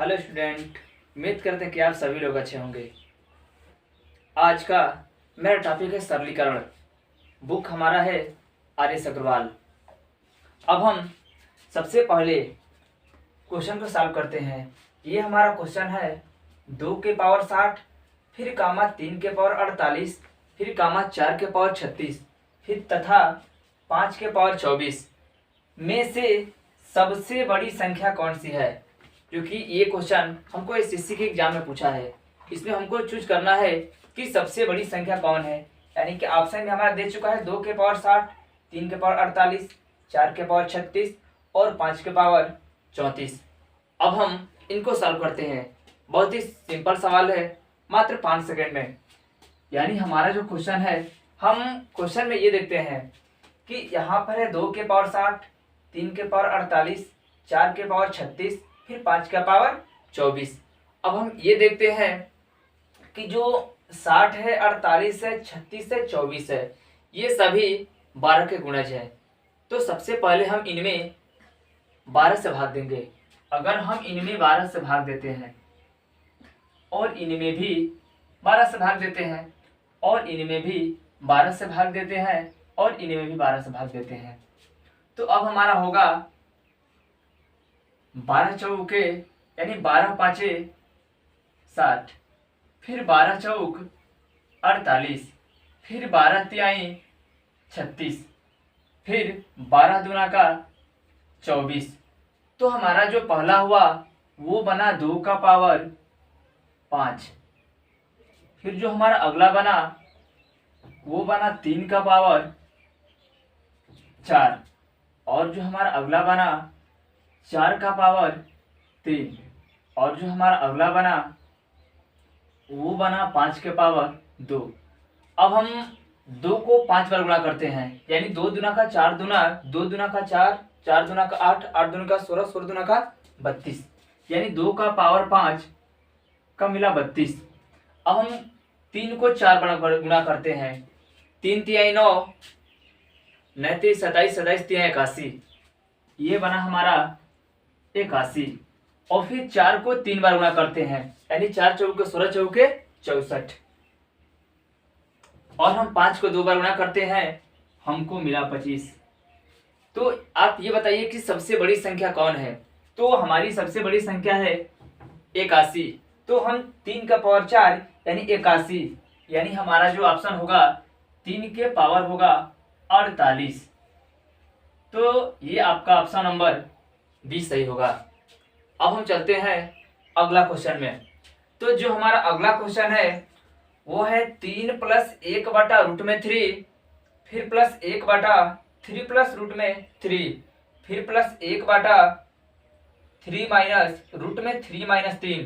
Hello student, उम्मीद करते हैं कि आप सभी लोग अच्छे होंगे। आज का मेरा टॉपिक है सरलीकरण। बुक हमारा है आर.एस. अग्रवाल। अब हम सबसे पहले क्वेश्चन को सॉल्व करते हैं। ये हमारा क्वेश्चन है 2 के पावर 60, फिर कामा 3 के पावर 48, फिर कामा 4 के पावर 36, फिर तथा 5 के पावर 24 में से सबसे बड़ी संख्या कौन सी है। क्योंकि ये क्वेश्चन हमको एसएससी के एग्जाम में पूछा है, इसमें हमको चूज करना है कि सबसे बड़ी संख्या कौन है। यानी कि ऑप्शन में हमारा दे चुका है 2 के पावर 60, 3 के पावर 48, 4 के पावर 36 और 5 के पावर 34। अब हम इनको सॉल्व करते हैं। बहुत ही सिंपल सवाल है, मात्र 5 सेकेंड में। यानी हमारा जो क्वेश्चन है, हम क्वेश्चन में ये देखते हैं कि यहाँ पर है 2 के पावर 60, 3 के पावर 48, 4 के पावर 36, फिर 5 का पावर 24। अब हम ये देखते हैं कि जो 60 है, 48 है, 36 है, 24 है, ये सभी 12 के गुणज है। तो सबसे पहले हम इनमें 12 से भाग देंगे। अगर हम इनमें 12 से भाग देते हैं और इनमें भी 12 से भाग देते हैं और इनमें भी 12 से भाग देते हैं और इनमें भी 12 से भाग देते हैं, तो अब हमारा होगा 12 चौके यानी 12 पाँचे 60, फिर 12 चौक 48, फिर 12 तिहाई 36, फिर 12 दूना का 24। तो हमारा जो पहला हुआ वो बना 2 का पावर 5, फिर जो हमारा अगला बना वो बना 3 का पावर 4, और जो हमारा अगला बना 4 का पावर 3, और जो हमारा अगला बना वो बना 5 के पावर 2। अब हम 2 को 5 बार गुणा करते हैं, यानी 2 दूना का 4 दूना, 2 दूना का 4, 4 दूना का 8, 8 दूना का 16, 16 दूना का 32, यानी 2 का पावर 5 का मिला 32। अब हम 3 को 4 बार गुणा करते हैं, 3 तिहाई 9, 9 तिहाई 27, 27 तिहाई 81, ये बना हमारा 81। और फिर 4 को 3 बार गुणा करते हैं, यानी 4 चौके 16, चौके 64, और हम 5 को 2 बार गुणा करते हैं, हमको मिला 25। तो आप ये बताइए कि सबसे बड़ी संख्या कौन है। तो हमारी सबसे बड़ी संख्या है 81। तो हम 3 का पावर 4 यानी 81, यानी हमारा जो ऑप्शन होगा 3 के पावर होगा 48। तो ये आपका ऑप्शन नंबर 20 सही होगा। अब हम चलते हैं अगला क्वेश्चन में। तो जो हमारा अगला क्वेश्चन है वो है 3 प्लस 1 बटा रूट में 3, फिर प्लस 1 बटा 3 प्लस रूट में 3, फिर प्लस 1 बटा 3 माइनस रूट में 3 माइनस 3।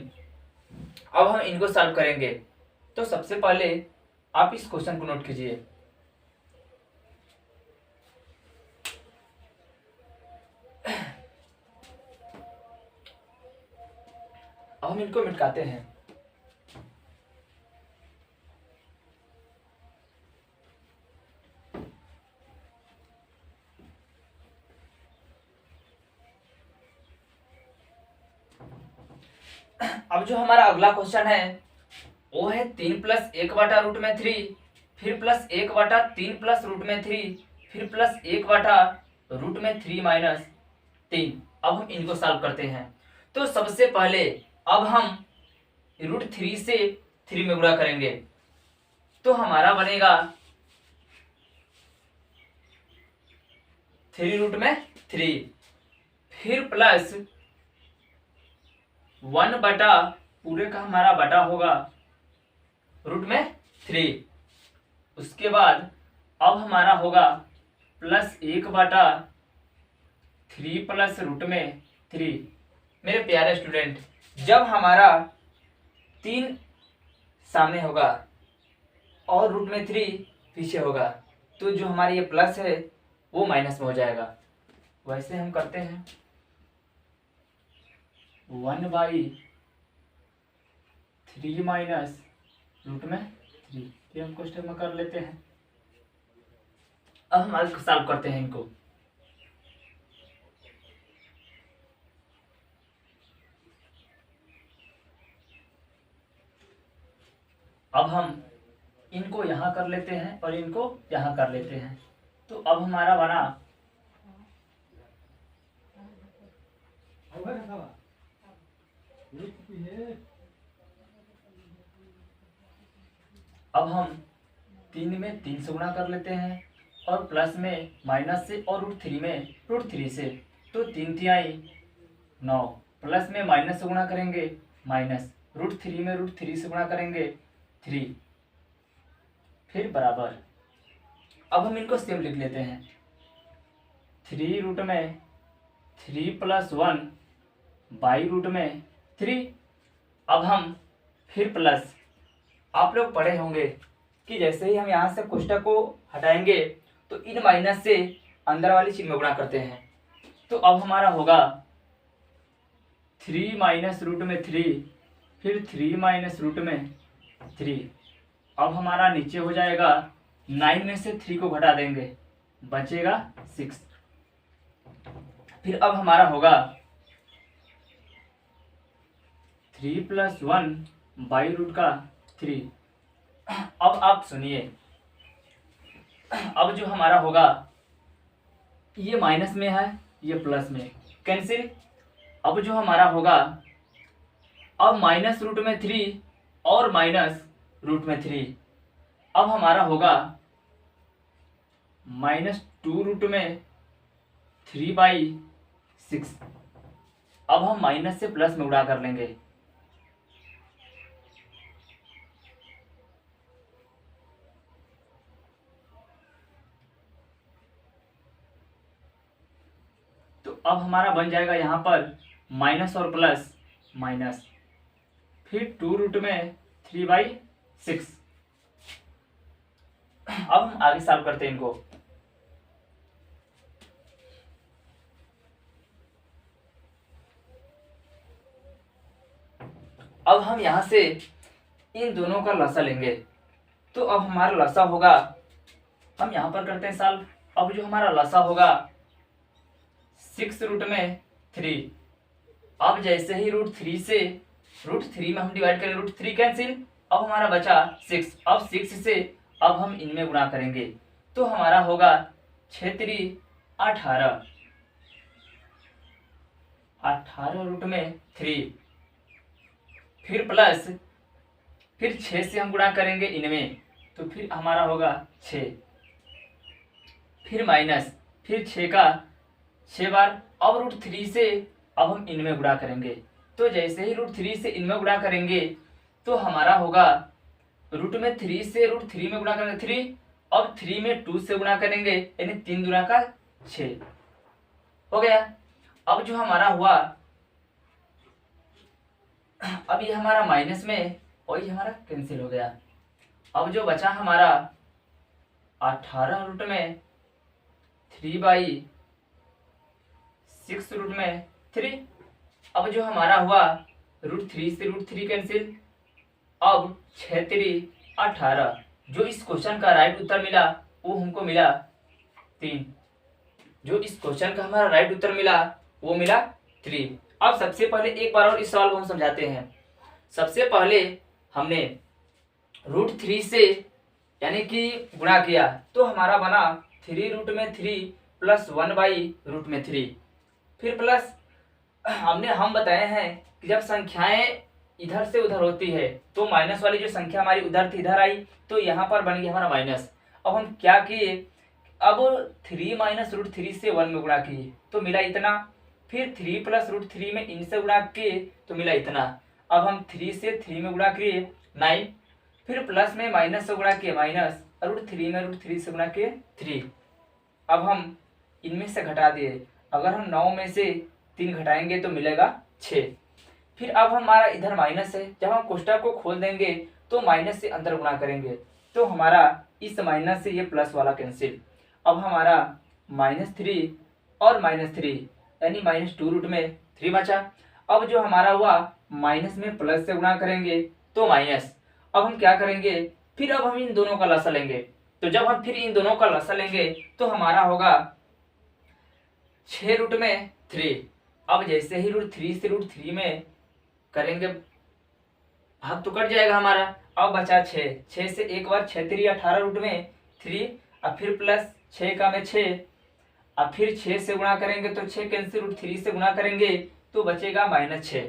अब हम इनको सॉल्व करेंगे। तो सबसे पहले आप इस क्वेश्चन को नोट कीजिए। अब हम इनको मिटाते हैं। अब जो हमारा अगला क्वेश्चन है वो है 3 प्लस 1 बटा रूट में 3, फिर प्लस 1 बटा 3 प्लस रूट में 3, फिर प्लस 1 बटा रूट में 3 माइनस 3। अब हम इनको सॉल्व करते हैं। तो सबसे पहले अब हम रूट 3 से 3 में गुणा करेंगे, तो हमारा बनेगा 3 रूट में 3, फिर प्लस 1 बटा पूरे का हमारा बटा होगा रूट में 3। उसके बाद अब हमारा होगा प्लस 1 बटा 3 प्लस रूट में 3। मेरे प्यारे स्टूडेंट, जब हमारा 3 सामने होगा और रूट में 3 पीछे होगा, तो जो हमारी ये प्लस है वो माइनस में हो जाएगा। वैसे हम करते हैं 1/3 माइनस रूट में 3, ये हम क्वेश्चन में कर लेते हैं। अब हम सॉल्व करते हैं इनको। अब हम इनको यहाँ कर लेते हैं और इनको यहाँ कर लेते हैं। तो अब हमारा बना अब हम 3 में 3 से गुणा कर लेते हैं और प्लस में माइनस से और √3 में √3 से। तो 3 तिहाई 9, प्लस में माइनस से गुणा करेंगे माइनस, √3 में √3 से गुणा करेंगे 3, फिर बराबर। अब हम इनको सेम लिख लेते हैं, 3 रूट में 3 + 1 बाई रूट में 3। अब हम फिर प्लस, आप लोग पढ़े होंगे कि जैसे ही हम यहाँ से कोष्ठक को हटाएंगे तो इन माइनस से अंदर वाली चिन्ह में गुणा करते हैं। तो अब हमारा होगा 3 - रूट में 3, फिर 3 - रूट में 3। अब हमारा नीचे हो जाएगा 9 में से 3 को घटा देंगे, बचेगा 6। फिर अब हमारा होगा 3 + 1 बाई रूट का 3। अब आप सुनिए, अब जो हमारा होगा ये माइनस में है, ये प्लस में, कैंसिल। अब जो हमारा होगा, अब माइनस रूट में 3 और माइनस रूट में 3। अब हमारा होगा -2 रूट में 3/6। अब हम माइनस से प्लस में उड़ा कर लेंगे, तो अब हमारा बन जाएगा यहाँ पर माइनस और प्लस माइनस, फिर 2 रूट में 3/6। अब हम आगे सॉल्व करते हैं इनको। अब हम यहाँ से इन दोनों का लसा लेंगे, तो अब हमारा लसा होगा, हम यहाँ पर करते हैं सॉल्व। अब जो हमारा लसा होगा 6 रूट में 3। अब जैसे ही √3 से √3 में हम डिवाइड करें, √3 कैंसिल। अब हमारा बचा 6। अब 6 से अब हम इनमें गुणा करेंगे, तो हमारा होगा 6 × 18, 18 रूट में 3, फिर प्लस, फिर 6 से हम गुणा करेंगे इनमें, तो फिर हमारा होगा 6, फिर माइनस, फिर 6 का 6 बार। अब √3 से अब हम इनमें गुणा करेंगे, तो जैसे ही √3 से इनमें गुणा करेंगे तो हमारा होगा रूट में 3 से √3 में गुणा करेंगे 3, अब 3 में 2 से गुणा करेंगे, यानी 3 दूना का 6 हो गया। अब जो हमारा हुआ, अब ये हमारा माइनस में और ये हमारा कैंसिल हो गया। अब जो बचा हमारा 18 रूट में 3/6 रूट में 3। अब जो हमारा हुआ √3 से √3 कैंसिल, अब 6 × 18। जो इस क्वेश्चन का राइट उत्तर मिला वो हमको मिला 3। जो इस क्वेश्चन का हमारा राइट उत्तर मिला वो मिला 3। अब सबसे पहले एक बार और इस सवाल को हम समझाते हैं। सबसे पहले हमने √3 से यानी कि गुणा किया, तो हमारा बना 3 रूट में 3 + 1/√3। फिर प्लस, हम बताए हैं कि जब संख्याएं इधर से उधर होती है तो माइनस वाली जो संख्या हमारी उधर थी इधर आई, तो यहाँ पर बन गया हमारा माइनस। अब हम क्या किए, अब 3 - √3 से 1 में गुणा किए तो मिला इतना, फिर 3 + √3 में इनसे गुणा किए तो मिला इतना। अब हम 3 से 3 में गुणा किए 9, फिर प्लस में माइनस से गुणा किए माइनस, √3 में √3 से गुणा किए 3। अब हम इनमें से घटा दिए, अगर हम 9 में से 3 घटाएंगे तो मिलेगा 6। फिर अब हमारा इधर माइनस है, जब हम कोष्ठक को खोल देंगे तो माइनस से अंदर गुणा करेंगे, तो हमारा इस माइनस से ये प्लस वाला कैंसिल। अब हमारा -3 और -3 यानी -2 रूट में 3 बचा। अब जो हमारा हुआ माइनस में प्लस से गुणा करेंगे तो माइनस। अब हम क्या करेंगे, फिर अब हम इन दोनों का लसा लेंगे, तो जब हम फिर इन दोनों का लसा लेंगे तो हमारा होगा 6 रूट में 3। अब जैसे ही √3 से √3 में करेंगे भाग तो कट जाएगा हमारा। अब बचा 6, 6 से एक बार 6 3 18 रूट में 3, अब फिर प्लस 6 का में 6, अब फिर 6 से गुणा करेंगे तो 6 कैंसिल, रूट 3 से गुणा करेंगे तो बचेगा -6।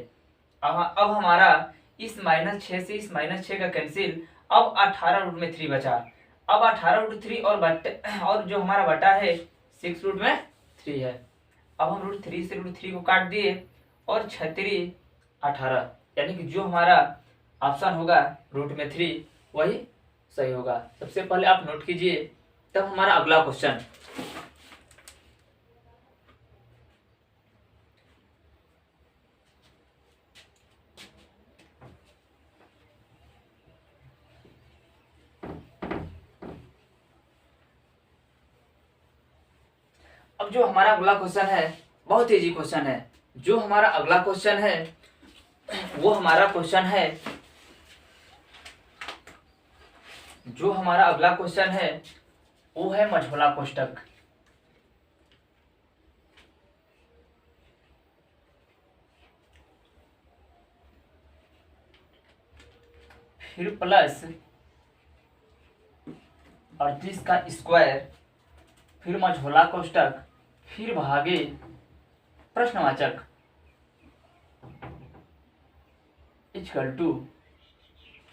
अब हमारा इस -6 से इस -6 का कैंसिल, अब 18 रूट में 3 बचा। अब 18 रूट 3 और जो हमारा बटा है 6 रूट में 3 है। अब हम रूट 3 से रूट 3 को काट दिए और 6 3 18, यानी कि जो हमारा ऑप्शन होगा रूट में 3 वही सही होगा। सबसे पहले आप नोट कीजिए, तब हमारा अगला क्वेश्चन। अब जो हमारा अगला क्वेश्चन है बहुत इजी क्वेश्चन है। जो हमारा अगला क्वेश्चन है वो हमारा क्वेश्चन है, जो हमारा अगला क्वेश्चन है वो है मझोला कोष्ठक। फिर प्लस 38 का स्क्वायर, फिर मझोला कोष्ठक, फिर भागे प्रश्नवाचक इक्वल टू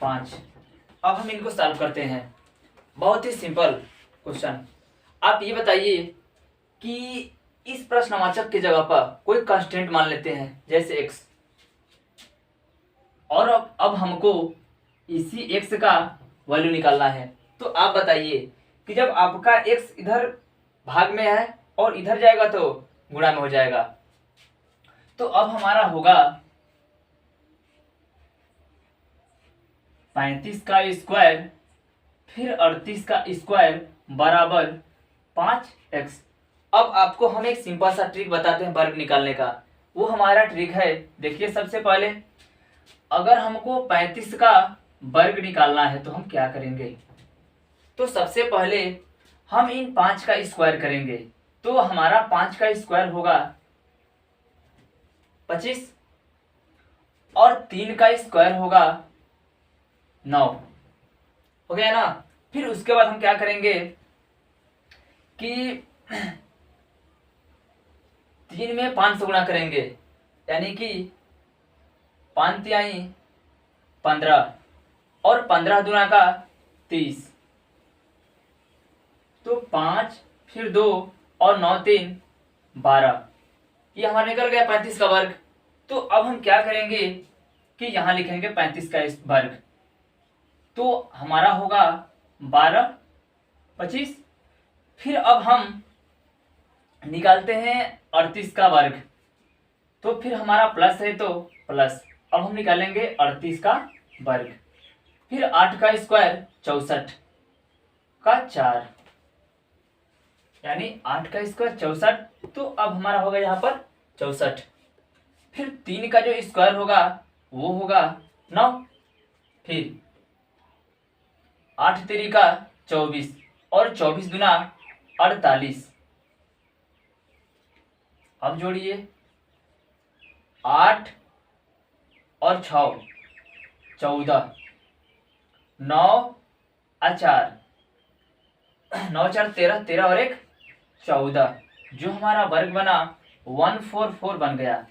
5। अब हम इनको सॉल्व करते हैं। बहुत ही सिंपल क्वेश्चन। आप ये बताइए कि इस प्रश्नवाचक की जगह पर कोई कांस्टेंट मान लेते हैं जैसे x, और अब हमको इसी x का वैल्यू निकालना है। तो आप बताइए कि जब आपका x इधर भाग में है और इधर जाएगा तो गुणा में हो जाएगा। तो अब हमारा होगा 35 का स्क्वायर फिर 38 का स्क्वायर बराबर 5x। अब आपको हम एक सिंपल सा ट्रिक बताते हैं वर्ग निकालने का। वो हमारा ट्रिक है, देखिए सबसे पहले अगर हमको 35 का वर्ग निकालना है तो हम क्या करेंगे। तो सबसे पहले हम इन 5 का स्क्वायर करेंगे, तो हमारा 5 का स्क्वायर होगा 25 और 3 का स्क्वायर होगा 9, हो गया ना। फिर उसके बाद हम क्या करेंगे कि 3 में 5 से गुणा करेंगे, यानी कि 5 तिहाई 15 और 15 दूना का 30, तो 5 फिर 2 और 9 3 12, ये हमारा निकल गया 35 का वर्ग। तो अब हम क्या करेंगे कि यहाँ लिखेंगे 35 का वर्ग, तो हमारा होगा 12 25। फिर अब हम निकालते हैं 38 का वर्ग, तो फिर हमारा प्लस है तो प्लस, अब हम निकालेंगे 38 का वर्ग। फिर 8 का स्क्वायर 64 का 4, यानी 8 का स्क्वायर 64, तो अब हमारा होगा यहाँ पर 64। फिर 3 का जो स्क्वायर होगा वो होगा 9, फिर 8 3 का 24 और 24 दूना 48। अब जोड़िए 8 और 6 14, 9 और 4 9 4 13, 13 और 1 14, जो हमारा वर्ग बना 144 बन गया।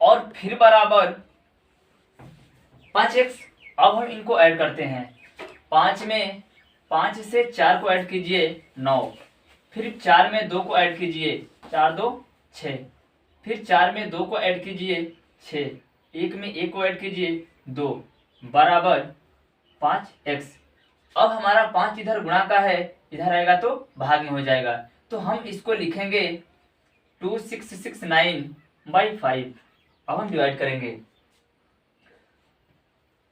और फिर बराबर 5x। अब हम इनको ऐड करते हैं। 5 में 5 से 4 को ऐड कीजिए 9, फिर 4 में 2 को ऐड कीजिए 4 2 6, फिर 4 में 2 को ऐड कीजिए 6, 1 में 1 को ऐड कीजिए 2, बराबर 5x। अब हमारा 5 इधर गुणा का है, इधर आएगा तो भाग में हो जाएगा, तो हम इसको लिखेंगे 2669/5। अब हम डिवाइड करेंगे,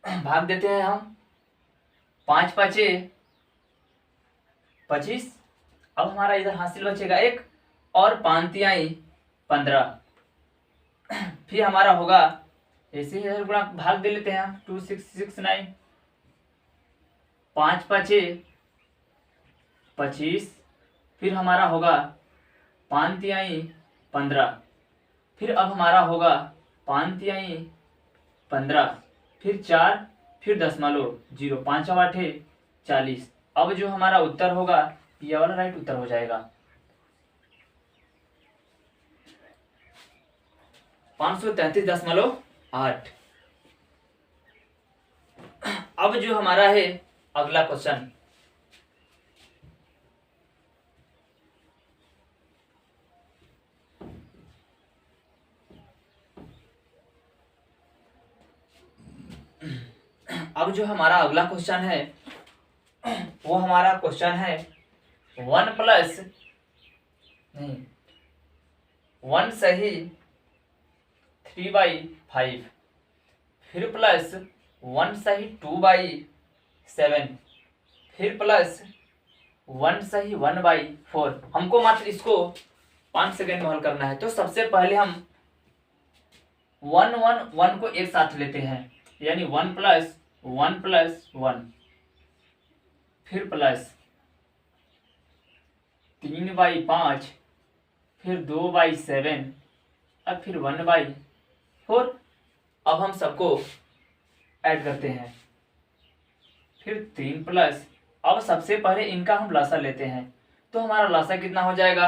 भाग देते हैं हम, 5 5 25। अब हमारा इधर हासिल बचेगा 1 और 5 तिहाई 15। फिर हमारा होगा ऐसे ही इधर गुणा भाग दे लेते हैं हम, 2669, 5 5 25, फिर हमारा होगा 5 तिहाई 15, फिर अब हमारा होगा 5 तिहाई 15, फिर 4, फिर 0.0, 5 8 40। अब जो हमारा उत्तर होगा ये वाला राइट उत्तर हो जाएगा। 533.8। अब जो हमारा है अगला क्वेश्चन, अब जो हमारा अगला क्वेश्चन है वो हमारा क्वेश्चन है 1 सही 3/5, फिर प्लस 1 सही 2/7, फिर प्लस 1 सही 1/4। हमको मात्र इसको 5 सेकेंड में हल करना है। तो सबसे पहले हम 1 1 1 को एक साथ लेते हैं, यानी 1 + 1 + 1, फिर प्लस 3/5, फिर 2/7, अब फिर 1/4। अब हम सबको ऐड करते हैं, फिर 3 प्लस, अब सबसे पहले इनका हम लासा लेते हैं। तो हमारा लासा कितना हो जाएगा,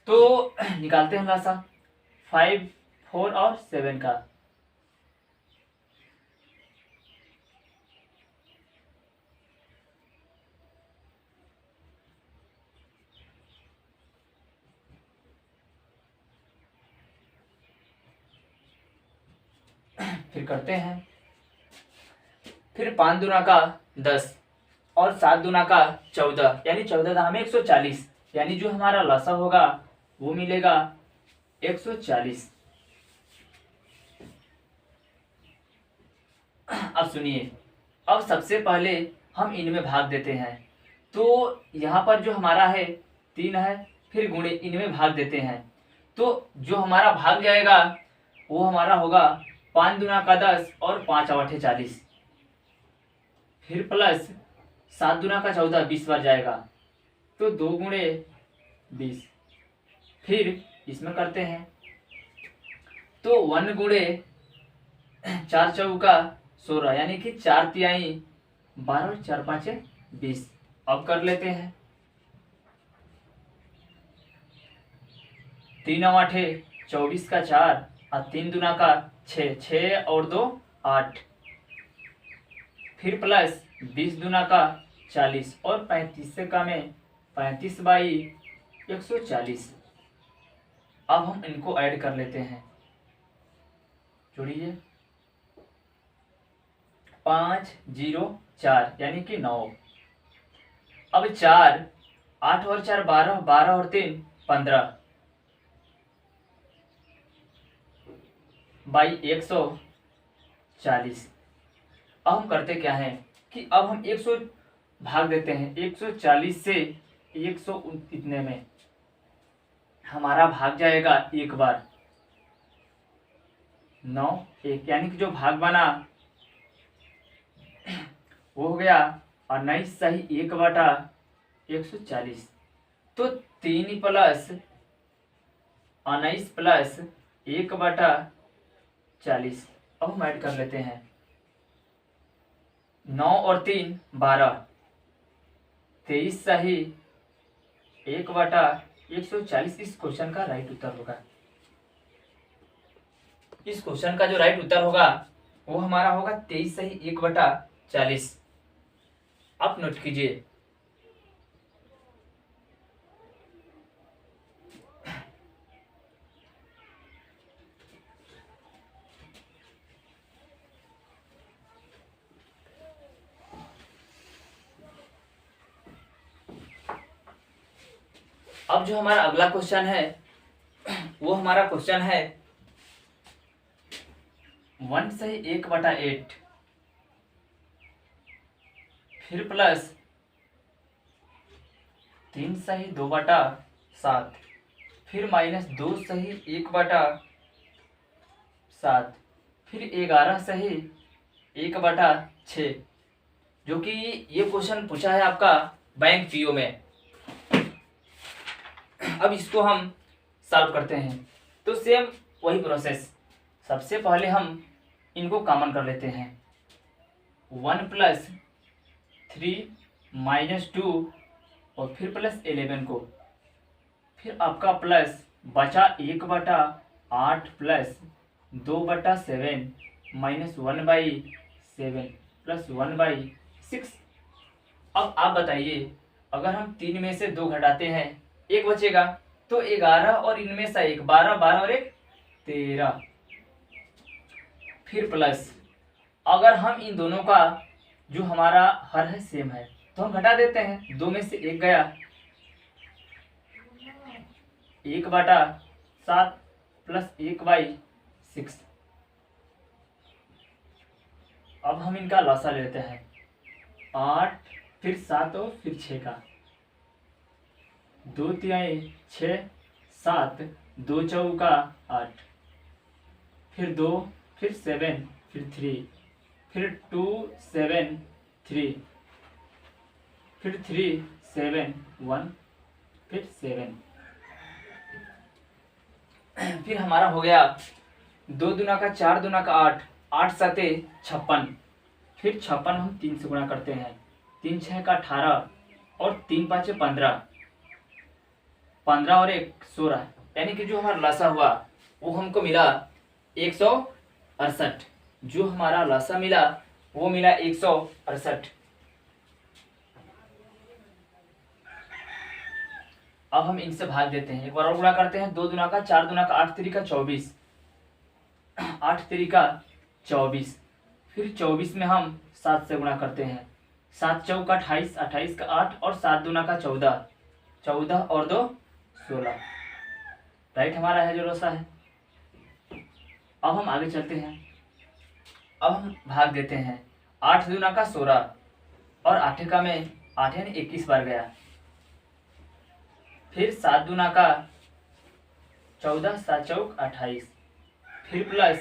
तो निकालते हैं लासा 5 4 और 7 का। फिर करते हैं, फिर 5 दूना का 10 और 7 दूना का 14, यानी 14 का हमें 140, यानी जो हमारा लसा होगा वो मिलेगा 140। अब सुनिए, अब सबसे पहले हम इनमें भाग देते हैं। तो यहाँ पर जो हमारा है 3 है, फिर गुणे इनमें भाग देते हैं। तो जो हमारा भाग जाएगा वो हमारा होगा 5 दूना का 10 और 5 8 40, फिर प्लस 7 दूना का 14, 20 बार जाएगा, तो 2 गुणे 20। फिर इसमें करते हैं, तो 1 गुणे 4 चौका 16, यानी कि 4 तिहाई 12 और 4 5 20। अब कर लेते हैं, 3 8 24 का 4 और 3 दूना का 6, 6 और 2 8, फिर प्लस 20 दूना का 40 और 35 से का में 35/140। अब हम इनको ऐड कर लेते हैं, जोड़िए 5 0 4, यानी कि 9। अब 4 8 और 4 12, 12 और 3 15 140। अब हम करते क्या है कि अब हम 100 भाग देते हैं, 140 से 100 इतने में हमारा भाग जाएगा एक बार 9 1, यानी कि जो भाग बना वो हो गया 19 सही 1/140। तो 3 प्लस 19 प्लस 1/40। अब हम ऐड कर लेते हैं, 9 और 3 12, 23 सही 1/140। इस क्वेश्चन का राइट उत्तर होगा। इस क्वेश्चन का जो राइट उत्तर होगा वो हमारा होगा 23 सही 1/40। आप नोट कीजिए। अब जो हमारा अगला क्वेश्चन है वो हमारा क्वेश्चन है 1 सही 1/8, फिर प्लस 3 सही 2/7, फिर माइनस 2 सही 1/7, फिर 11 सही 1/6, जो कि ये क्वेश्चन पूछा है आपका बैंक पीओ में। अब इसको हम सॉल्व करते हैं। तो सेम वही प्रोसेस, सबसे पहले हम इनको कॉमन कर लेते हैं। 1 प्लस 3 माइनस 2 और फिर प्लस 11 को, फिर आपका प्लस बचा 1/8 प्लस 2/7 माइनस 1/7 प्लस 1/6। अब आप बताइए, अगर हम 3 में से 2 घटाते हैं 1 बचेगा, तो 11 और इनमें से 1, 12, 12 और 1 13। फिर प्लस, अगर हम इन दोनों का जो हमारा हर है सेम है तो हम घटा देते हैं। 2 में से 1 गया, 1/7 प्लस 1/6। अब हम इनका लसा लेते हैं, 8 फिर 7 और फिर 6 का, 2 तिहाई 6 7, 2 चौका 8, फिर 2 फिर 7 फिर 3, फिर 2 7 3, फिर 3 7 1, फिर 7। फिर हमारा हो गया 2 दूना का 4 दूना का 8, 8 7 56। फिर 56 हम 3 से गुणा करते हैं, 3 6 का 18 और 3 5 15, 15 और 1 16। यानी कि जो हमारा लसा हुआ वो हमको मिला 168। जो हमारा लसा मिला वो मिला 168। अब हम इनसे भाग देते हैं, एक बार और गुणा करते हैं। 2 दूना का 4 दूना का 8 3 का 24, 8 3 का 24। फिर 24 में हम 7 से गुणा करते हैं, 7 चौका 28, 28 का 8 और 7 दूना का 14, 14 और 2 16। राइट हमारा है जो लसा है। अब हम आगे चलते हैं। अब हम भाग देते हैं, 8 दूना का 16 और 8 का में 8 यानी 21 बार गया। फिर 7 दूना का 14, 7 चौक 28। फिर प्लस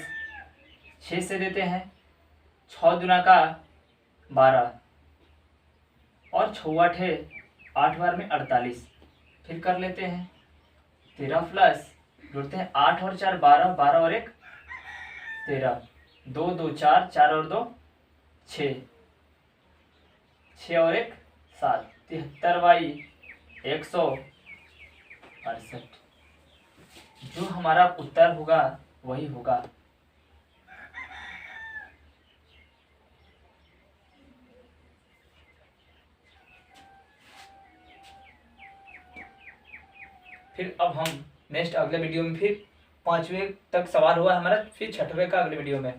6 से देते हैं, 6 दूना का 12 और 6 8 बार में 48। फिर कर लेते हैं 13 प्लस जोड़ते हैं 8 और 4 12, 12 और 1 13, 2 2 4, 4 और 2 6, 6 और 1 7, 73/168। जो हमारा उत्तर होगा वही होगा। फिर अब हम नेक्स्ट अगले वीडियो में फिर 5वें तक सवाल हुआ हमारा, फिर 6वें का अगले वीडियो में।